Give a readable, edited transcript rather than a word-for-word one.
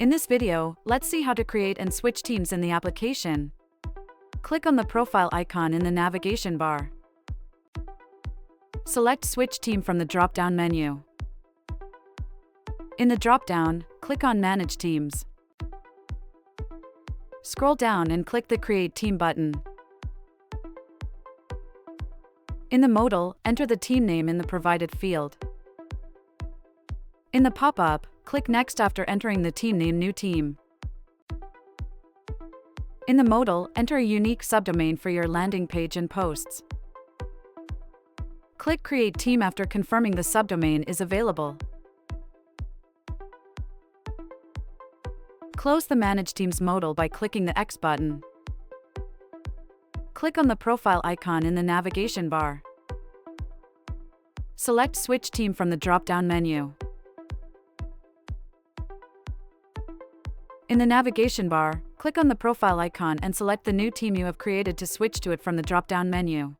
In this video, let's see how to create and switch teams in the application. Click on the profile icon in the navigation bar. Select Switch Team from the drop-down menu. In the drop-down, click on Manage Teams. Scroll down and click the Create Team button. In the modal, enter the team name in the provided field. In the pop-up, click Next after entering the team name New Team. In the modal, enter a unique subdomain for your landing page and posts. Click Create Team after confirming the subdomain is available. Close the Manage Teams Modal by clicking the X button. Click on the profile icon in the navigation bar. Select Switch Team from the drop-down menu. In the navigation bar, click on the profile icon and select the new team you have created to switch to it from the drop-down menu.